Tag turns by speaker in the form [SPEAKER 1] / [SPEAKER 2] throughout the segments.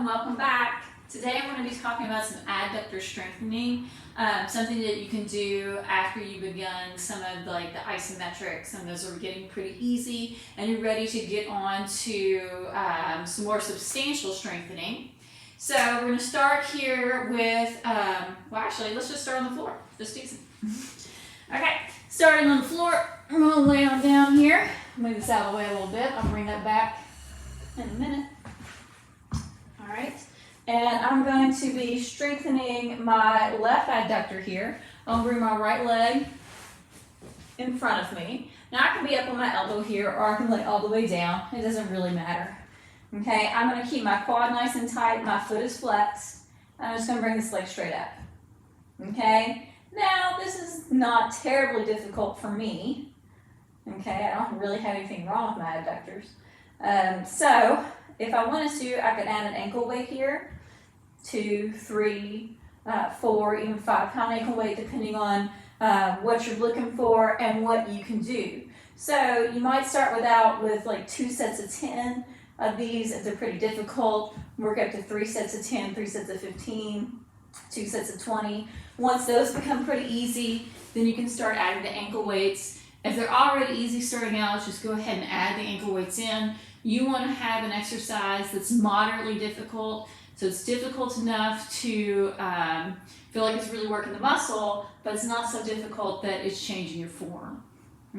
[SPEAKER 1] welcome back. Today I'm going to be talking about some adductor strengthening, something that you can do after you've begun some of the isometrics, and those are getting pretty easy, and you're ready to get on to some more substantial strengthening. So we're going to start here with, let's just start on the floor, just easy. Okay, starting on the floor, I'm going to lay on down here, move this out of the way a little bit, I'll bring that back in a minute. All right, and I'm going to be strengthening my left adductor here. I'll bring my right leg in front of me. Now I can be up on my elbow here, or I can lay all the way down. It doesn't really matter. Okay, I'm going to keep my quad nice and tight. My foot is flexed. I'm just going to bring this leg straight up. Okay, now this is not terribly difficult for me. Okay, I don't really have anything wrong with my adductors. So if I wanted to, I could add an ankle weight here, 2, 3, 4, even 5 pound ankle weight, depending on what you're looking for and what you can do. So you might start with like 2 sets of 10 of these if they're pretty difficult. Work up to 3 sets of 10, 3 sets of 15, 2 sets of 20. Once those become pretty easy, then you can start adding the ankle weights. If they're already easy starting out, just go ahead and add the ankle weights in. You want to have an exercise that's moderately difficult, so it's difficult enough to feel like it's really working the muscle, but it's not so difficult that it's changing your form.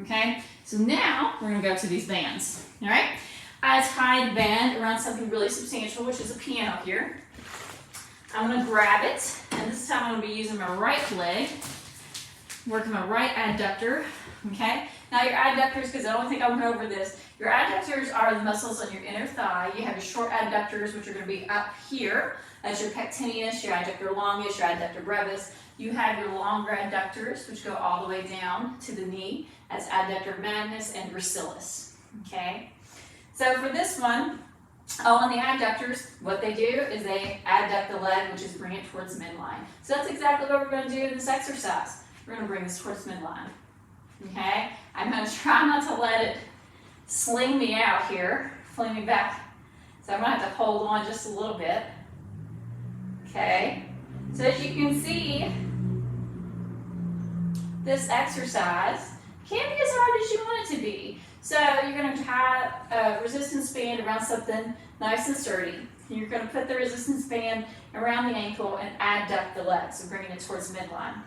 [SPEAKER 1] Okay, so now we're going to go to these bands. All right, I tie the band around something really substantial, which is a piano here. I'm going to grab it, and this time I'm going to be using my right leg, working my right adductor. Okay, now your adductors, because I don't think I went over this, your adductors are the muscles on your inner thigh. You have your short adductors, which are going to be up here. That's your pectineus, your adductor longus, your adductor brevis. You have your longer adductors, which go all the way down to the knee. That's adductor magnus and gracilis. Okay, so for this one, on the adductors, what they do is they adduct the leg, which is bring it towards midline. So that's exactly what we're going to do in this exercise. We're going to bring this towards midline. Okay, I'm going to try not to let it sling me out here, fling me back. So I'm going to have to hold on just a little bit. Okay, so as you can see, this exercise can be as hard as you want it to be. So you're going to tie a resistance band around something nice and sturdy. And you're going to put the resistance band around the ankle and adduct the leg, so bringing it towards midline.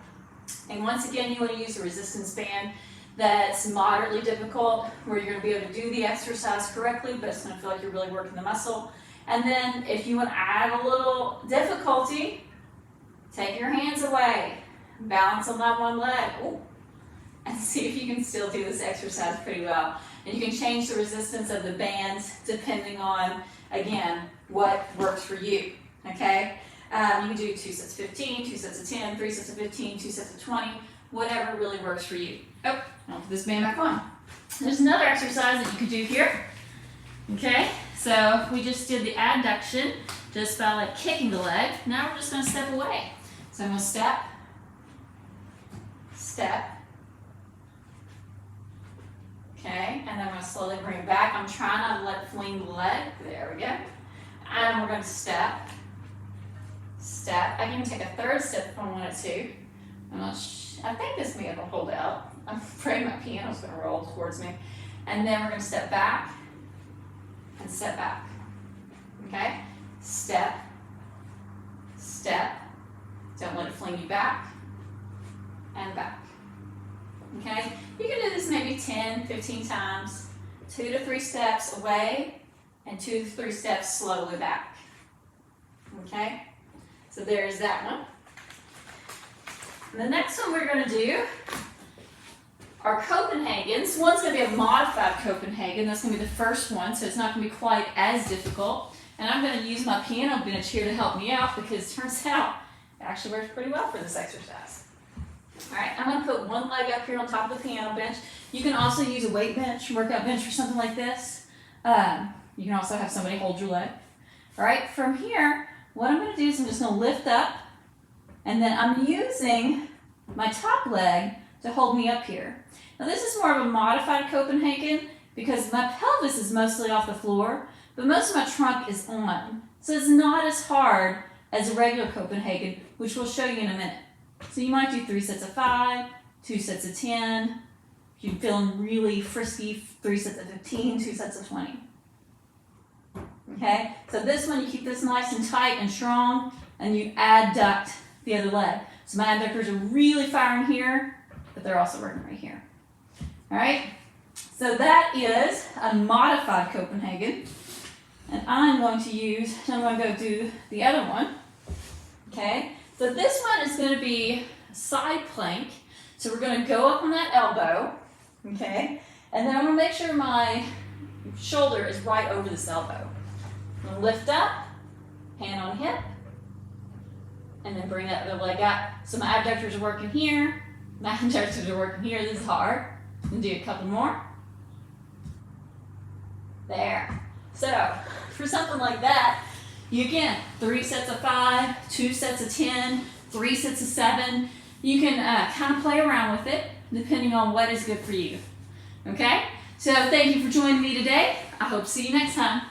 [SPEAKER 1] And once again, you want to use a resistance band that's moderately difficult, where you're going to be able to do the exercise correctly, but it's going to feel like you're really working the muscle. And then if you want to add a little difficulty, take your hands away, balance on that one leg, and see if you can still do this exercise pretty well. And you can change the resistance of the bands depending on, again, what works for you. Okay? You can do 2 sets of 15, 2 sets of 10, 3 sets of 15, 2 sets of 20, whatever really works for you. Oh, I'll put this band back on. There's another exercise that you can do here. Okay, so we just did the adduction just by kicking the leg. Now we're just going to step away. So I'm going to step, step. Okay, and then I'm going to slowly bring it back. I'm trying not to let it fling the leg. There we go. And we're going to step, step. I can even take a third step if I wanted to. I think this may have a hold out. I'm afraid my piano's going to roll towards me. And then we're going to step back and step back. Okay? Step, step. Don't let it fling you back and back. Okay? You can do this maybe 10, 15 times. 2 to 3 steps away and 2 to 3 steps slowly back. Okay? So there's that one. And the next one we're going to do are Copenhagen's. One's going to be a modified Copenhagen. That's going to be the first one, so it's not going to be quite as difficult. And I'm going to use my piano bench here to help me out, because it turns out it actually works pretty well for this exercise. All right, I'm going to put one leg up here on top of the piano bench. You can also use a weight bench, workout bench, for something like this. You can also have somebody hold your leg. All right, from here, what I'm going to do is I'm just going to lift up, and then I'm using my top leg to hold me up here. Now this is more of a modified Copenhagen because my pelvis is mostly off the floor, but most of my trunk is on. So it's not as hard as a regular Copenhagen, which we'll show you in a minute. So you might do 3 sets of 5, 2 sets of 10. If you're feeling really frisky, 3 sets of 15, 2 sets of 20. Okay, so this one, you keep this nice and tight and strong, and you adduct the other leg. So my adductors are really firing here, but they're also working right here. All right, so that is a modified Copenhagen. And I'm going to go do the other one. Okay, so this one is going to be a side plank. So we're going to go up on that elbow. Okay, and then I'm going to make sure my shoulder is right over this elbow. I'm going to lift up, hand on hip, and then bring that other leg up. So my abductors are working here, my abductors are working here. This is hard. I'm going to do a couple more. There. So for something like that, you again, 3 sets of 5, 2 sets of 10, 3 sets of 7. You can kind of play around with it depending on what is good for you. Okay? So thank you for joining me today. I hope to see you next time.